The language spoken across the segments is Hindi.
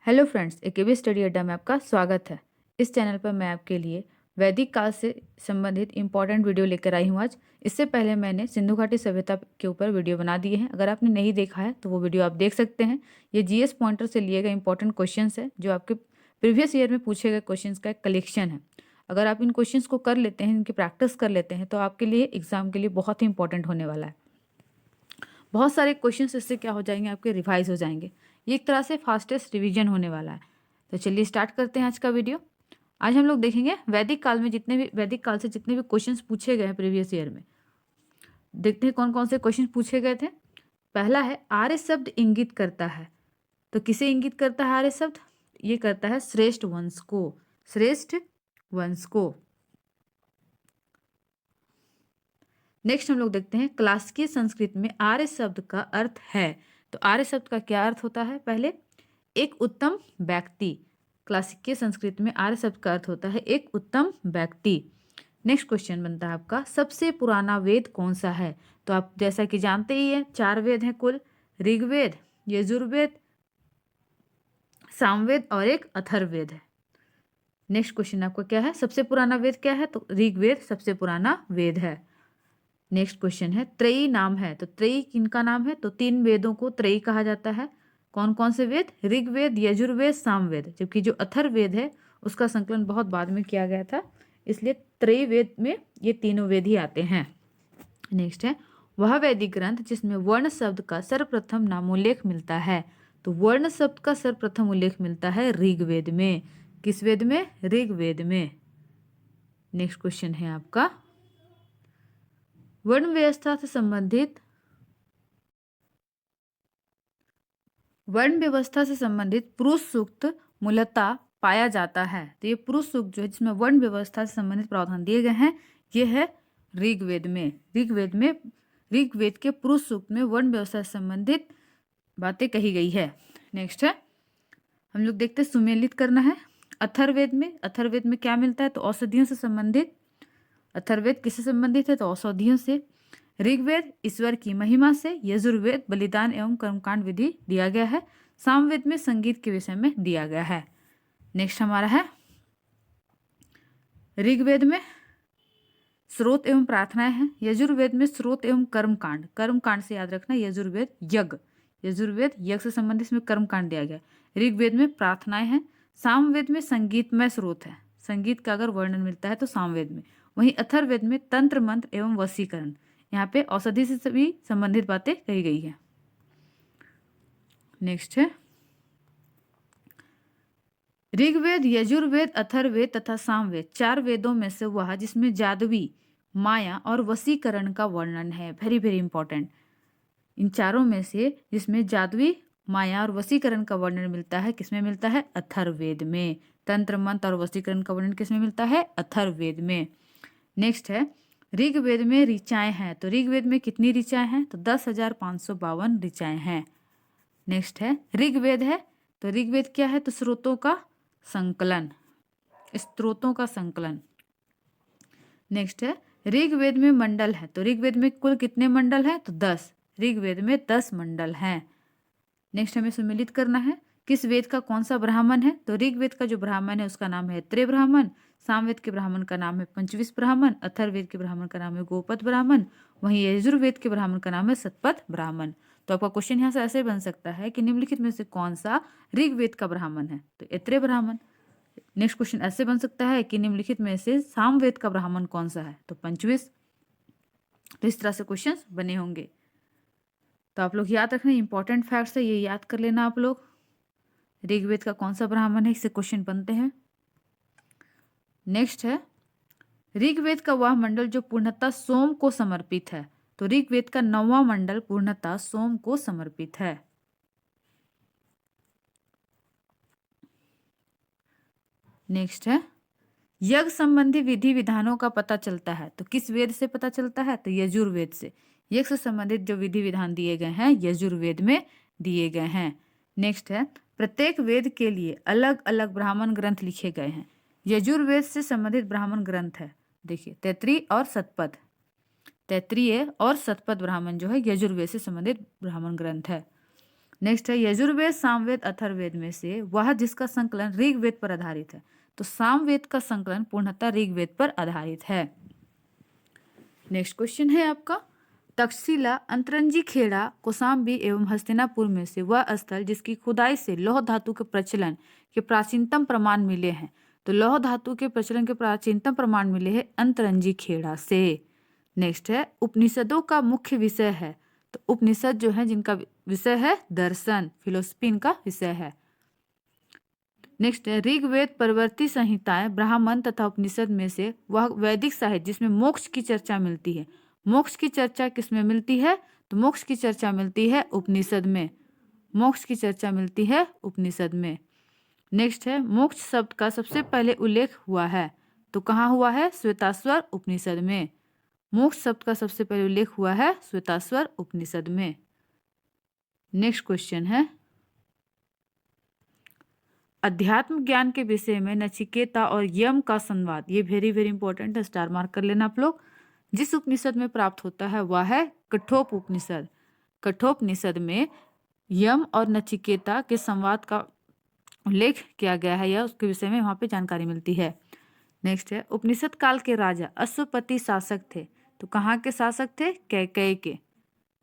हेलो फ्रेंड्स, एकेबी स्टडी अड्डा में आपका स्वागत है। इस चैनल पर मैं आपके लिए वैदिक काल से संबंधित इंपॉर्टेंट वीडियो लेकर आई हूँ आज। इससे पहले मैंने सिंधु घाटी सभ्यता के ऊपर वीडियो बना दिए हैं। अगर आपने नहीं देखा है तो वो वीडियो आप देख सकते हैं। ये जीएस पॉइंटर से लिए गए इंपॉर्टेंट क्वेश्चन है जो आपके प्रीवियस ईयर में पूछे गए क्वेश्चन का एक कलेक्शन है। अगर आप इन क्वेश्चन को कर लेते हैं, इनकी प्रैक्टिस कर लेते हैं तो आपके लिए एग्जाम के लिए बहुत ही इंपॉर्टेंट होने वाला है। बहुत सारे क्वेश्चंस इससे क्या हो जाएंगे, आपके रिवाइज हो जाएंगे। ये एक तरह से फास्टेस्ट रिवीजन होने वाला है। तो चलिए स्टार्ट करते हैं आज का वीडियो। आज हम लोग देखेंगे वैदिक काल से जितने भी क्वेश्चंस पूछे गए हैं प्रीवियस ईयर में। देखते हैं कौन कौन से क्वेश्चन पूछे गए थे। पहला है आर्य शब्द इंगित करता है। तो किसे इंगित करता है आर्य शब्द? ये करता है श्रेष्ठ वंश को। श्रेष्ठ वंश को। नेक्स्ट हम लोग देखते हैं क्लासिकी संस्कृत में आर्य शब्द का अर्थ है। तो आर्य शब्द का क्या अर्थ होता है? पहले एक उत्तम व्यक्ति। क्लासिकी संस्कृत में आर्य शब्द का अर्थ होता है एक उत्तम व्यक्ति। नेक्स्ट क्वेश्चन बनता है आपका सबसे पुराना वेद कौन सा है? तो आप जैसा कि जानते ही हैं 4 वेद हैं कुल। ऋग्वेद, यजुर्वेद, सामवेद और एक अथर्ववेद है। नेक्स्ट क्वेश्चन आपका क्या है? सबसे पुराना वेद क्या है? तो ऋग्वेद सबसे पुराना वेद है। नेक्स्ट क्वेश्चन है त्रयी नाम है। तो त्रयी किनका नाम है? तो 3 वेदों को त्रयी कहा जाता है। कौन कौन से वेद? ऋग्वेद, यजुर्वेद, सामवेद। जबकि जो अथर्ववेद है उसका संकलन बहुत बाद में किया गया था, इसलिए त्रयी वेद में ये तीनों वेद ही आते हैं। नेक्स्ट है वह वैदिक ग्रंथ जिसमें वर्ण शब्द का सर्वप्रथम नामोल्लेख मिलता है। तो वर्ण शब्द का सर्वप्रथम उल्लेख मिलता है ऋग्वेद में। किस वेद में? ऋग्वेद में। नेक्स्ट क्वेश्चन है आपका वर्ण व्यवस्था से संबंधित पुरुष सूक्त मूलतः पाया जाता है। तो ये पुरुष सूक्त जो है जिसमें वर्ण व्यवस्था से संबंधित प्रावधान दिए गए हैं ये है ऋग्वेद में। ऋग्वेद के पुरुष सूक्त में वर्ण व्यवस्था से संबंधित बातें कही गई है। नेक्स्ट है हम लोग देखते हैं सुमेलित करना है। अथर्ववेद में क्या मिलता है? तो औषधियों से संबंधित। अथर्ववेद किससे संबंधित है? तो औषधियों से। ऋग्वेद ईश्वर की महिमा से। यजुर्वेद बलिदान एवं कर्मकांड विधि दिया गया है। सामवेद में संगीत के विषय में दिया गया है। नेक्स्ट हमारा है ऋग्वेद में स्रोत एवं प्रार्थनाएं हैं। यजुर्वेद में स्रोत एवं कर्मकांड से याद रखना यजुर्वेद यज्ञ से संबंधित इसमें कर्मकांड दिया गया। ऋग्वेद में प्रार्थनाएं हैं। सामवेद में संगीतमय स्रोत है। संगीत का अगर वर्णन मिलता है तो सामवेद में। वहीं अथर्ववेद में तंत्र मंत्र एवं वशीकरण। यहाँ पे औषधि से भी संबंधित बातें कही गई है। नेक्स्ट है ऋग्वेद, यजुर्वेद, अथर्ववेद तथा सामवेद 4 वेदों में से वह जिसमें जादवी, माया और वशीकरण का वर्णन है। Very very important. इन चारों में से जिसमें जादवी, माया और वशीकरण का वर्णन मिलता है किसमें मिलता है? अथर्ववेद में। तंत्र मंत्र और वशीकरण का वर्णन किसमें मिलता है? अथर्ववेद में। नेक्स्ट है ऋग्वेद में ऋचाएं हैं। तो ऋग्वेद में कितनी ऋचाएं हैं? तो 10,552 ऋचाएं हैं। नेक्स्ट है ऋग्वेद है। तो ऋग्वेद क्या है? तो स्रोतों का संकलन। नेक्स्ट है ऋग्वेद में मंडल है। तो ऋग्वेद में कुल कितने मंडल हैं? तो 10। ऋग्वेद में 10 मंडल हैं। नेक्स्ट हमें सुमेलित करना है किस वेद का कौन सा ब्राह्मण है? तो ऋग्वेद का जो ब्राह्मण है उसका नाम है त्रय ब्राह्मण। सामवेद के ब्राह्मण का नाम है पंचविश ब्राह्मण। अथर्ववेद के ब्राह्मण का नाम है गोपद ब्राह्मण। वहीं यजुर्वेद के ब्राह्मण का नाम है शतपथ ब्राह्मण। तो आपका क्वेश्चन यहाँ से ऐसे बन सकता है कि निम्नलिखित में से कौन सा ऋग्वेद का ब्राह्मण है? तो ऐत्रेय ब्राह्मण। नेक्स्ट क्वेश्चन ऐसे बन सकता है कि निम्नलिखित में से सामवेद का ब्राह्मण कौन सा है? तो पंचविश। तो इस तरह से क्वेश्चन बने होंगे। तो आप लोग याद रखना, इंपॉर्टेंट फैक्ट्स है, ये याद कर लेना आप लोग। ऋग्वेद का कौन सा ब्राह्मण है, इससे क्वेश्चन बनते हैं। नेक्स्ट है ऋग्वेद का वह मंडल जो पूर्णतः सोम को समर्पित है। तो ऋग्वेद का 9वां मंडल पूर्णतः सोम को समर्पित है। नेक्स्ट है यज्ञ संबंधी विधि विधानों का पता चलता है। तो किस वेद से पता चलता है? तो यजुर्वेद से। यज्ञ से संबंधित जो विधि विधान दिए गए हैं यजुर्वेद में दिए गए हैं। नेक्स्ट है प्रत्येक वेद के लिए अलग अलग ब्राह्मण ग्रंथ लिखे गए हैं। यजुर्वेद से संबंधित ब्राह्मण ग्रंथ है, देखिए तैत्रीय और शतपथ ब्राह्मण जो है यजुर्वेद से संबंधित ब्राह्मण ग्रंथ है। नेक्स्ट है यजुर्वेद, सामवेद, अथर्ववेद में से वह जिसका संकलन ऋग्वेद पर आधारित है। तो सामवेद का संकलन पूर्णतः ऋग्वेद पर आधारित है। नेक्स्ट क्वेश्चन है आपका, तक्षशिला, अंतरंजी खेड़ा, कौशाम्बी एवं हस्तिनापुर में से वह स्थल जिसकी खुदाई से लौह धातु के प्रचलन के प्राचीनतम प्रमाण मिले हैं। तो लौह धातु के प्रचलन के प्राचीनतम प्रमाण मिले हैं अंतरंजी खेड़ा से। नेक्स्ट है उपनिषदों का मुख्य विषय है। तो उपनिषद जो है जिनका विषय है दर्शन, फिलोसफी इनका विषय है। नेक्स्ट है ऋग्वेद, परवर्ती संहिताएं, ब्राह्मण तथा उपनिषद में से वह वैदिक साहित्य जिसमें मोक्ष की चर्चा मिलती है। मोक्ष की चर्चा किसमें मिलती है? तो मोक्ष की चर्चा मिलती है उपनिषद में। मोक्ष की चर्चा मिलती है उपनिषद में। नेक्स्ट है मोक्ष शब्द का सबसे पहले उल्लेख हुआ है। तो कहाँ हुआ है? श्वेताश्वर उपनिषद में। मोक्ष शब्द का सबसे पहले उल्लेख हुआ है श्वेताश्वर उपनिषद में। नेक्स्ट क्वेश्चन है, अध्यात्म ज्ञान के विषय में नचिकेता और यम का संवाद, ये वेरी वेरी इंपॉर्टेंट है, स्टार मार्क कर लेना आप लोग। जिस उपनिषद में प्राप्त होता है वह है कठोप उपनिषद। कठोपनिषद में यम और नचिकेता के संवाद का उल्लेख किया गया है, या उसके विषय में वहां पे जानकारी मिलती है। नेक्स्ट है उपनिषद काल के राजा अश्वपति शासक थे। तो कहाँ के शासक थे? कैकेयी के।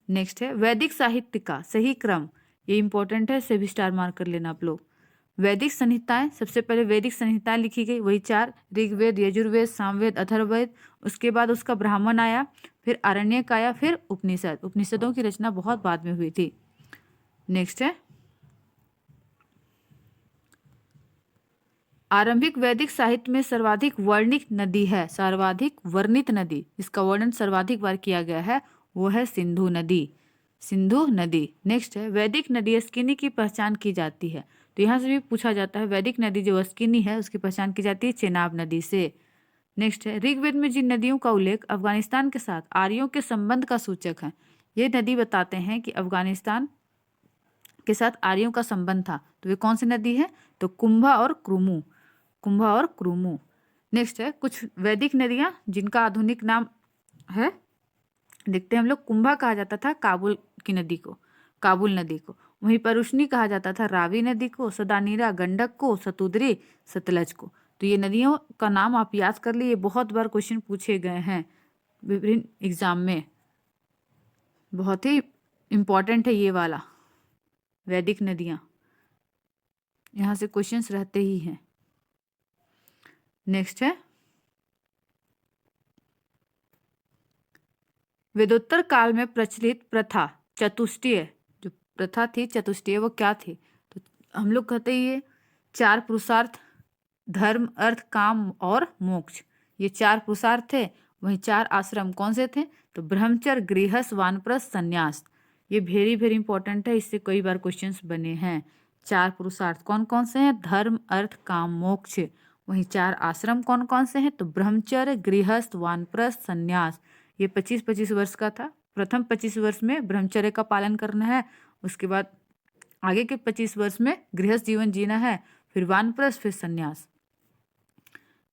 नेक्स्ट है वैदिक साहित्य का सही क्रम, ये इंपॉर्टेंट है, इसे भी स्टार मार्क कर लेना आप लोग। वैदिक संहिताएं, सबसे पहले वैदिक संहिताएं लिखी गई, वही 4, ऋग्वेद, यजुर्वेद, सामवेद, अथर्ववेद। उसके बाद उसका ब्राह्मण आया, फिर आरण्यक आया, फिर उपनिषद। उपनिषदों की रचना बहुत बाद में हुई थी। नेक्स्ट है आरंभिक वैदिक साहित्य में सर्वाधिक वर्णित नदी है, सर्वाधिक वर्णित नदी इसका वर्णन सर्वाधिक बार किया गया है वो है सिंधु नदी। सिंधु नदी। नेक्स्ट है वैदिक नदी अस्किनी की पहचान की जाती है। तो यहाँ से भी पूछा जाता है वैदिक नदी जो अस्किनी है उसकी पहचान की जाती है चेनाब नदी से। नेक्स्ट है ऋग्वेद में जिन नदियों का उल्लेख अफगानिस्तान के साथ आर्यों के संबंध का सूचक है, ये नदी बताते हैं कि अफगानिस्तान के साथ आर्यों का संबंध था। तो वे कौन सी नदी है? तो कुंभा और क्रुमु। कुंभा और क्रुमु। नेक्स्ट है कुछ वैदिक नदियां जिनका आधुनिक नाम है, देखते हैं हम लोग। कुंभा कहा जाता था काबुल की नदी को, काबुल नदी को। वहीं परुष्णी कहा जाता था रावी नदी को, सदानीरा गंडक को, सतुद्री सतलज को। तो ये नदियों का नाम आप याद कर लिए, बहुत बार क्वेश्चन पूछे गए हैं विभिन्न एग्जाम में, बहुत ही इंपॉर्टेंट है ये वाला। वैदिक नदियां, यहाँ से क्वेश्चंस रहते ही हैं। नेक्स्ट है वेदोत्तर काल में प्रचलित प्रथा चतुष्टय, जो प्रथा थी चतुष्टय वो क्या थी? तो हम लोग कहते हैं ये 4 पुरुषार्थ, धर्म, अर्थ, काम और मोक्ष, ये 4 पुरुषार्थ थे। वहीं 4 आश्रम कौन से थे? तो ब्रह्मचर्य, गृहस्थ, वानप्रस्थ, संन्यास। ये वेरी वेरी इंपॉर्टेंट है, इससे कई बार क्वेश्चंस बने हैं। 4 पुरुषार्थ कौन कौन से हैं? धर्म, अर्थ, काम, मोक्ष। वहीं 4 आश्रम कौन कौन से हैं? तो ब्रह्मचर्य, गृहस्थ, वानप्रस्थ, संन्यास। ये 25-25 वर्ष का था। प्रथम 25 वर्ष में ब्रह्मचर्य का पालन करना है, उसके बाद आगे के 25 वर्ष में गृहस्थ जीवन जीना है, फिर वानप्रस्थ, फिर संन्यास।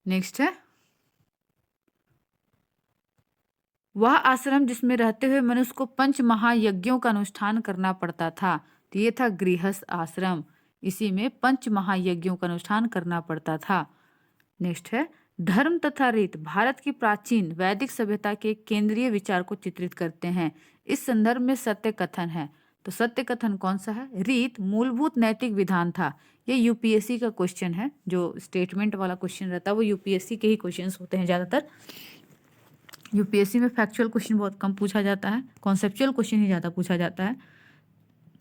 नेक्स्ट है वह आश्रम जिसमें रहते हुए मनुष्य को 5 महायज्ञों का अनुष्ठान करना पड़ता था। तो ये था गृहस्थ आश्रम, इसी में 5 महायज्ञों का अनुष्ठान करना पड़ता था। नेक्स्ट है धर्म तथा रीत भारत की प्राचीन वैदिक सभ्यता के केंद्रीय विचार को चित्रित करते हैं। इस संदर्भ में सत्य कथन है। तो सत्य कथन कौन सा है? रीत मूलभूत नैतिक विधान था। ये यूपीएससी का क्वेश्चन है, जो स्टेटमेंट वाला क्वेश्चन रहता है वो यूपीएससी के ही क्वेश्चंस होते हैं ज़्यादातर। यूपीएससी में फैक्चुअल क्वेश्चन बहुत कम पूछा जाता है, कॉन्सेप्चुअल क्वेश्चन ही ज़्यादा पूछा जाता है।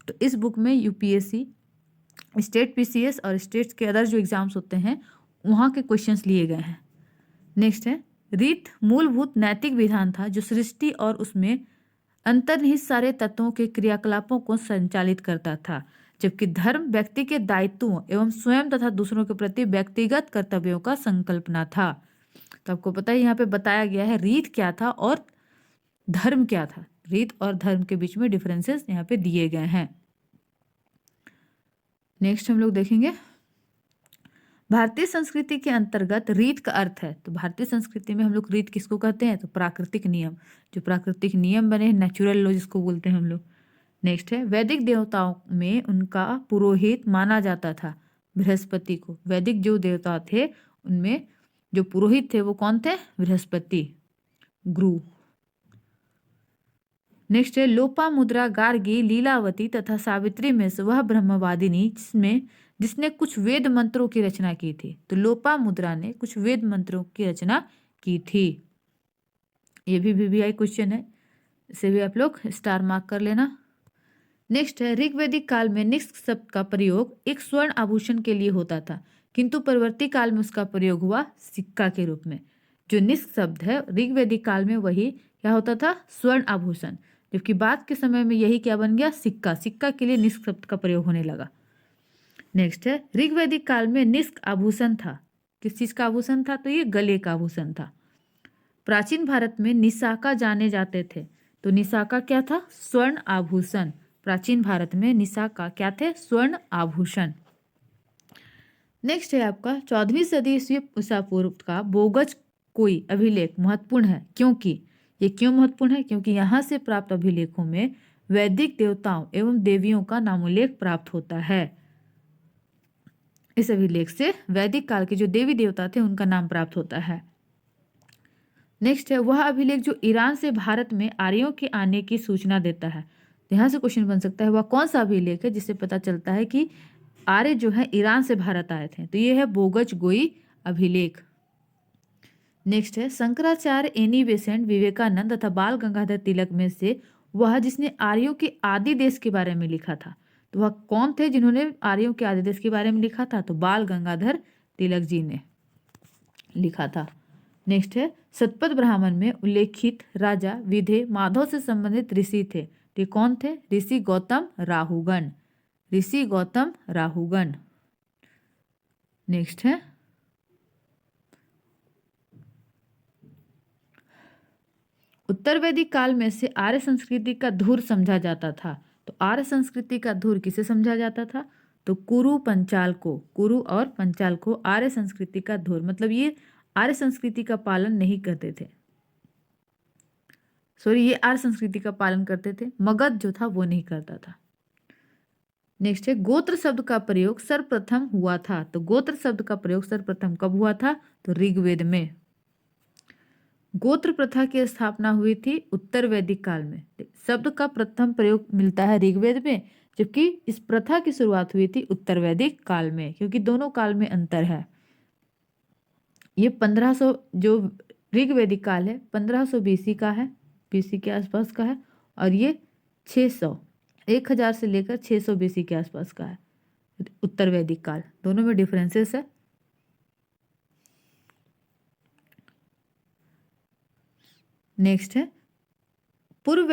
तो इस बुक में यूपीएससी, स्टेट पीसीएस और स्टेट्स के अदर जो एग्जाम्स होते हैं वहाँ के क्वेश्चंस लिए गए हैं। नेक्स्ट है रीत मूलभूत नैतिक विधान था जो सृष्टि और उसमें अंतर्निहित सारे तत्वों के क्रियाकलापों को संचालित करता था, जबकि धर्म व्यक्ति के दायित्वों एवं स्वयं तथा दूसरों के प्रति व्यक्तिगत कर्तव्यों का संकल्पना था। तो आपको पता है यहाँ पे बताया गया है रीत क्या था और धर्म क्या था। रीत और धर्म के बीच में डिफरेंसेस यहाँ पे दिए गए हैं। नेक्स्ट हम लोग देखेंगे भारतीय संस्कृति के अंतर्गत रीत का अर्थ है। तो भारतीय संस्कृति में हम लोग रीत किसको कहते हैं? तो प्राकृतिक नियम, जो प्राकृतिक नियम बने, नेचुरल लॉ जिसको बोलते हैं हम लोग। नेक्स्ट है वैदिक देवताओं में उनका पुरोहित माना जाता था बृहस्पति को। वैदिक जो देवता थे उनमें जो पुरोहित थे वो कौन थे? बृहस्पति, गुरु। नेक्स्ट है लोपामुद्रा, गार्गी, लीलावती तथा सावित्री में से वह ब्रह्मवादिनी जिसने कुछ वेद मंत्रों की रचना की थी। तो लोपामुद्रा ने कुछ वेद मंत्रों की रचना की थी। ये भी VVI क्वेश्चन है, इसे भी आप लोग स्टार मार्क कर लेना। नेक्स्ट है ऋग्वैदिक काल में निष्क शब्द का प्रयोग एक स्वर्ण आभूषण के लिए होता था, किंतु परवर्ती काल में उसका प्रयोग हुआ सिक्का के रूप में। जो निष्क शब्द है ऋग्वैदिक काल में वही क्या होता था? स्वर्ण आभूषण, जबकि बाद के समय में यही क्या बन गया? सिक्का। सिक्का के लिए निष्क शब्द का प्रयोग होने लगा। नेक्स्ट है ऋग्वैदिक काल में निष्क आभूषण था। किस चीज का आभूषण था? तो ये गले का आभूषण था। प्राचीन भारत में निशाका जाने जाते थे, तो निशाका क्या था? स्वर्ण आभूषण। प्राचीन भारत में निशाका क्या थे? स्वर्ण आभूषण। नेक्स्ट है आपका 14वीं सदी ईसा पूर्व का बोगज कोई अभिलेख महत्वपूर्ण है, क्योंकि ये क्यों महत्वपूर्ण है? क्योंकि यहाँ से प्राप्त अभिलेखों में वैदिक देवताओं एवं देवियों का नामोल्लेख प्राप्त होता है। इस अभिलेख से वैदिक काल के जो देवी देवता थे उनका नाम प्राप्त होता है। नेक्स्ट है वह अभिलेख जो ईरान से भारत में आर्यों के आने की सूचना देता है। यहाँ से क्वेश्चन बन सकता है वह कौन सा अभिलेख है जिससे पता चलता है कि आर्य जो है ईरान से भारत आए थे? तो ये है बोगज गोई अभिलेख। नेक्स्ट है शंकराचार्य, एनी बेसेंट, विवेकानंद तथा बाल गंगाधर तिलक में से वह जिसने आर्यों के आदि देश के बारे में लिखा था। तो वह कौन थे जिन्होंने आर्यों के आदि देश के बारे में लिखा था? तो बाल गंगाधर तिलक जी ने लिखा था। नेक्स्ट है शतपथ ब्राह्मण में उल्लेखित राजा विधे माधव से संबंधित ऋषि थे। तो कौन थे? ऋषि गौतम राहुगण। ऋषि गौतम राहुगण। नेक्स्ट है उत्तर वैदिक काल में से आर्य संस्कृति का धुर समझा जाता था। तो आर्य संस्कृति का धुर किसे समझा जाता था? तो कुरु पंचाल को। कुरु और पंचाल को आर्य संस्कृति का धुर, मतलब ये आर्य संस्कृति का पालन नहीं करते थे। ये आर्य संस्कृति का पालन करते थे, मगध जो था वो नहीं करता था। नेक्स्ट है गोत्र शब्द का प्रयोग सर्वप्रथम हुआ था। तो गोत्र शब्द का प्रयोग सर्वप्रथम कब हुआ था? तो ऋग्वेद में। गोत्र प्रथा की स्थापना हुई थी उत्तर वैदिक काल में। शब्द का प्रथम प्रयोग मिलता है ऋग्वेद में, जबकि इस प्रथा की शुरुआत हुई थी उत्तर वैदिक काल में, क्योंकि दोनों काल में अंतर है। ये 1500 जो ऋग्वैदिक काल है 1500 BC का है, BC के आसपास का है, और ये 1000 से लेकर 600 BC के आसपास का है उत्तर वैदिक काल। दोनों में डिफरेंसेस है। नेक्स्ट है पूर्व